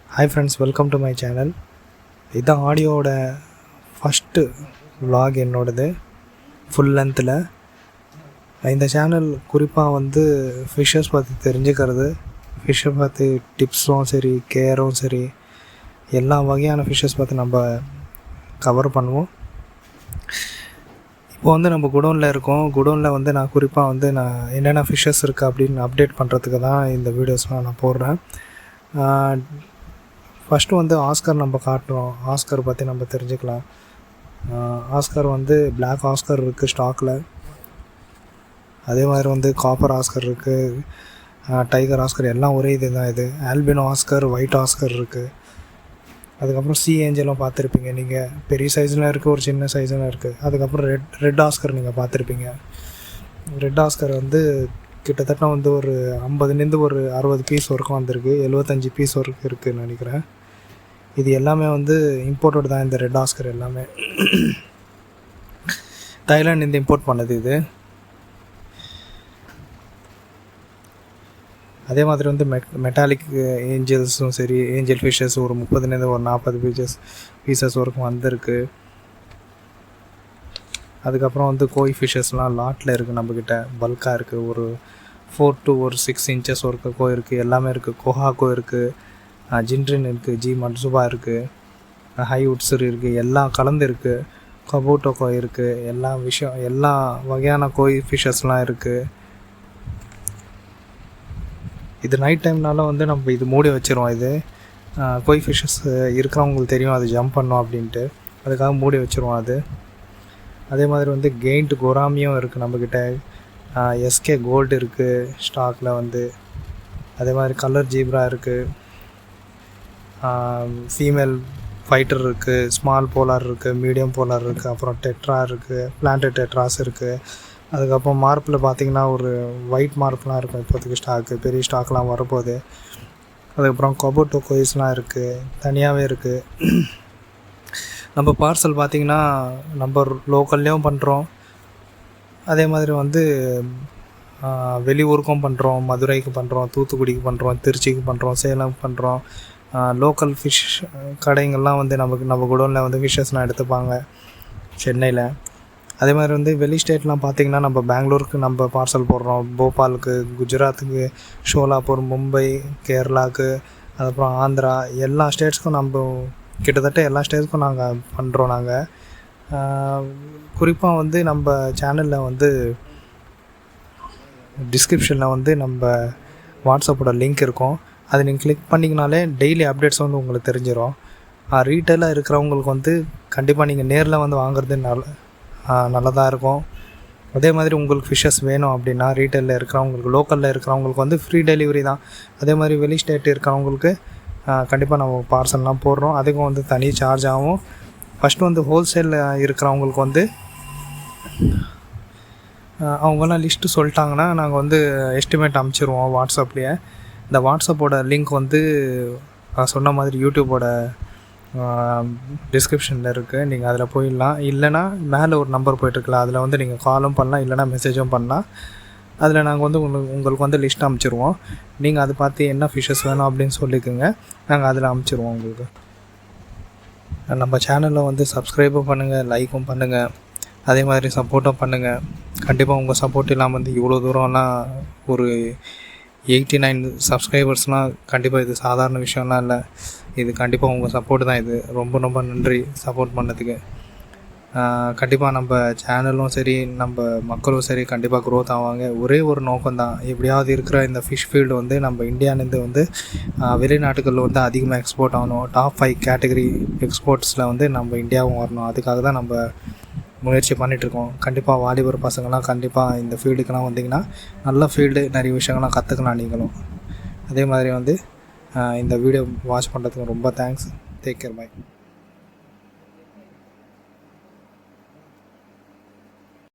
Hi friends, welcome to my channel. இதுதான் ஆடியோவோட first vlog என்னோடது full லென்த்தில். இந்த சேனல் குறிப்பாக வந்து ஃபிஷ்ஷஸ் பற்றி தெரிஞ்சுக்கிறது, ஃபிஷ்ஷை பற்றி டிப்ஸும் சரி கேரும் சரி எல்லா வகையான ஃபிஷ்ஷஸ் பற்றி நம்ம கவர் பண்ணுவோம். இப்போ வந்து நம்ம குடோனில் இருக்கோம். குடோனில் வந்து நான் குறிப்பாக வந்து நான் என்னென்ன ஃபிஷ்ஷஸ் இருக்குது அப்படின்னு அப்டேட் பண்ணுறதுக்கு தான் இந்த வீடியோஸ்லாம் நான் போடுறேன். ஃபஸ்ட்டு வந்து ஆஸ்கர் நம்ம காட்டுறோம். ஆஸ்கர் பற்றி நம்ம தெரிஞ்சுக்கலாம். ஆஸ்கர் வந்து பிளாக் ஆஸ்கர் இருக்குது ஸ்டாக்கில். அதே மாதிரி வந்து காப்பர் ஆஸ்கர் இருக்குது, டைகர் ஆஸ்கர் எல்லாம் ஒரே இது தான். இது ஆல்பினோ ஆஸ்கர், ஒயிட் ஆஸ்கர் இருக்குது. அதுக்கப்புறம் சி ஏஞ்சலும் பார்த்துருப்பீங்க நீங்கள், பெரிய சைஸில் இருக்குது, ஒரு சின்ன சைஸில் இருக்குது. அதுக்கப்புறம் ரெட் ஆஸ்கர் நீங்கள் பார்த்துருப்பீங்க. ரெட் ஆஸ்கர் வந்து கிட்டத்தட்ட வந்து ஒரு 50லேருந்து ஒரு 60 பீஸ் வரைக்கும் வந்திருக்கு, 75 பீஸ் வரைக்கும் இருக்குதுன்னு நினைக்கிறேன். இது எல்லாமே வந்து இம்போர்ட்டட் தான். இந்த ரெட் ஆஸ்கர் எல்லாமே தாய்லாந்து இம்போர்ட் பண்ணது இது. அதே மாதிரி வந்து மெட்டாலிக் ஏஞ்சல்ஸும் சரி, ஏஞ்சல் ஃபிஷ்ஷஸ் ஒரு 30லேருந்து ஒரு 40 பீசஸ் வரைக்கும் வந்திருக்கு. அதுக்கப்புறம் வந்து கோய் ஃபிஷ்ஷஸ்லாம் லாட்டில் இருக்குது, நம்மக்கிட்ட பல்காக இருக்குது. ஒரு 4 to 6 inches வரைக்கும் கோய் இருக்குது, எல்லாமே இருக்குது. கொஹாக்கோ இருக்குது, ஜின்ட்ரின் இருக்குது, ஜி மட்சுபா இருக்குது, ஹை உட்ஸர் இருக்குது, எல்லாம் கலந்து இருக்குது. கபூட்டோ கோய் இருக்குது, எல்லா வகையான கோய் ஃபிஷ்ஷஸ்லாம் இருக்குது. இது நைட் டைம்னால வந்து நம்ம இது மூடி வச்சிருவோம். இது கோய் ஃபிஷ்ஷஸ் இருக்கிறவங்களுக்கு தெரியும் அது ஜம்ப் பண்ணோம் அப்படின்ட்டு, அதுக்காக மூடி வச்சுருவோம் அது. அதே மாதிரி வந்து கெயின்ட் கொராமியும் இருக்குது நம்மக்கிட்ட. எஸ்கே கோல்டு இருக்குது ஸ்டாக்கில் வந்து. அதே மாதிரி கலர் ஜீப்ரா இருக்குது, ஃபீமேல் ஃபைட்டர் இருக்குது, ஸ்மால் போலார் இருக்குது, மீடியம் போலார் இருக்குது, அப்புறம் டெட்ரா இருக்குது, பிளான்டட் டெட்ராஸ் இருக்குது. அதுக்கப்புறம் மார்ப்பில் பார்த்திங்கன்னா ஒரு ஒயிட் மார்ப்லாம் இருக்கும் இப்போதைக்கு ஸ்டாக்கு, பெரிய ஸ்டாக்லாம் வரப்போகுது. அதுக்கப்புறம் கபோட்டோ கோய்ஸ்லாம் இருக்குது, தனியாகவே இருக்குது. நம்ம பார்சல் பார்த்திங்கன்னா நம்ம லோக்கல்லையும் பண்ணுறோம், அதே மாதிரி வந்து வெளியூருக்கும் பண்ணுறோம், மதுரைக்கு பண்ணுறோம், தூத்துக்குடிக்கு பண்ணுறோம், திருச்சிக்கு பண்ணுறோம், சேலம் பண்ணுறோம். லோக்கல் ஃபிஷ் கடைங்கள்லாம் வந்து நம்ம குடோனில் வந்து ஃபிஷ்ஷஸ்லாம் எடுத்துப்பாங்க சென்னையில். அதே மாதிரி வந்து வெளி ஸ்டேட்லாம் பார்த்திங்கன்னா நம்ம பெங்களூருக்கு நம்ம பார்சல் போடுறோம், போபாலுக்கு, குஜராத்துக்கு, ஷோலாப்பூர், மும்பை, கேரளாவுக்கு, அதுக்கப்புறம் ஆந்திரா, எல்லா ஸ்டேட்ஸ்க்கும் நம்ம கிட்டத்தட்ட எல்லா ஸ்டேட்ஸ்க்கும் நாங்கள் பண்ணுறோம். நாங்கள் குறிப்பாக வந்து நம்ம சேனலில் வந்து டிஸ்கிரிப்ஷனில் வந்து நம்ம வாட்ஸ்அப்போட லிங்க் இருக்கும். அதை நீங்கள் கிளிக் பண்ணிங்கனாலே டெய்லி அப்டேட்ஸ் வந்து உங்களுக்கு தெரிஞ்சிடும். ரீட்டெயிலாக இருக்கிறவங்களுக்கு வந்து கண்டிப்பாக நீங்கள் நேரில் வந்து வாங்குறது நல்லதாக இருக்கும். அதே மாதிரி உங்களுக்கு ஃபிஷ்ஷஸ் வேணும் அப்படின்னா ரீட்டெயிலில் இருக்கிறவங்களுக்கு, லோக்கலில் இருக்கிறவங்களுக்கு வந்து ஃப்ரீ டெலிவரி தான். அதே மாதிரி வெளி ஸ்டேட் இருக்கிறவங்களுக்கு கண்டிப்பாக நம்ம பார்சல்லாம் போடுறோம், அதுக்கும் வந்து தனி சார்ஜ் ஆகும். ஃபஸ்ட்டு வந்து ஹோல்சேலில் இருக்கிறவங்களுக்கு வந்து அவங்கெல்லாம் லிஸ்ட்டு சொல்லிட்டாங்கன்னா நாங்கள் வந்து எஸ்டிமேட் அனுப்பிச்சிருவோம் வாட்ஸ்அப்லேயே. இந்த வாட்ஸ்அப்போட லிங்க் வந்து சொன்ன மாதிரி யூடியூப்போட டிஸ்கிரிப்ஷனில் இருக்குது, நீங்கள் அதில் போயிடலாம். இல்லைனா மேலே ஒரு நம்பர் போய்ட்டுருக்கலாம், அதில் வந்து நீங்கள் காலும் பண்ணலாம், இல்லைனா மெசேஜும் பண்ணலாம். அதில் நாங்கள் வந்து உங்களுக்கு வந்து லிஸ்ட் அனுப்பிச்சிருவோம். நீங்கள் அதை பார்த்து என்ன ஃபிஷ்ஷஸ் வேணும் அப்படின்னு சொல்லிக்கோங்க, நாங்கள் அதில் அனுப்பிச்சிருவோம் உங்களுக்கு. நம்ம சேனலில் வந்து சப்ஸ்கிரைபும் பண்ணுங்கள், லைக்கும் பண்ணுங்கள், அதே மாதிரி சப்போர்ட்டும் பண்ணுங்கள். கண்டிப்பாக உங்கள் சப்போர்ட் இல்லாமல் வந்து இவ்வளோ தூரம்லாம் ஒரு 89 சப்ஸ்கிரைபர்ஸ்னால் கண்டிப்பாக இது சாதாரண விஷயம்லாம் இல்லை. இது கண்டிப்பாக உங்கள் சப்போர்ட் தான். இது ரொம்ப ரொம்ப நன்றி சப்போர்ட் பண்ணதுக்கு. கண்டிப்பாக நம்ம சேனலும் சரி, நம்ம மக்களும் சரி கண்டிப்பாக க்ரோத் ஆவாங்க. ஒரே ஒரு நோக்கம்தான், எப்படியாவது இருக்கிற இந்த ஃபிஷ் ஃபீல்டு வந்து நம்ம இந்தியாவிலேருந்து வந்து வெளிநாட்டுகளில் வந்து அதிகமாக எக்ஸ்போர்ட் ஆகணும். டாப் 5 கேட்டகரி எக்ஸ்போர்ட்ஸில் வந்து நம்ம இந்தியாவும் வரணும். அதுக்காக தான் நம்ம முயற்சி பண்ணிகிட்ருக்கோம். கண்டிப்பாக வாலிபர் பசங்கள்லாம் கண்டிப்பாக இந்த ஃபீல்டுக்கெல்லாம் வந்திங்கன்னா நல்ல ஃபீல்டு, நிறைய விஷயங்கள்லாம் கற்றுக்கலாம் நீங்களும். அதே மாதிரி வந்து இந்த வீடியோ வாட்ச் பண்ணுறதுக்கு ரொம்ப தேங்க்ஸ். Take care, by.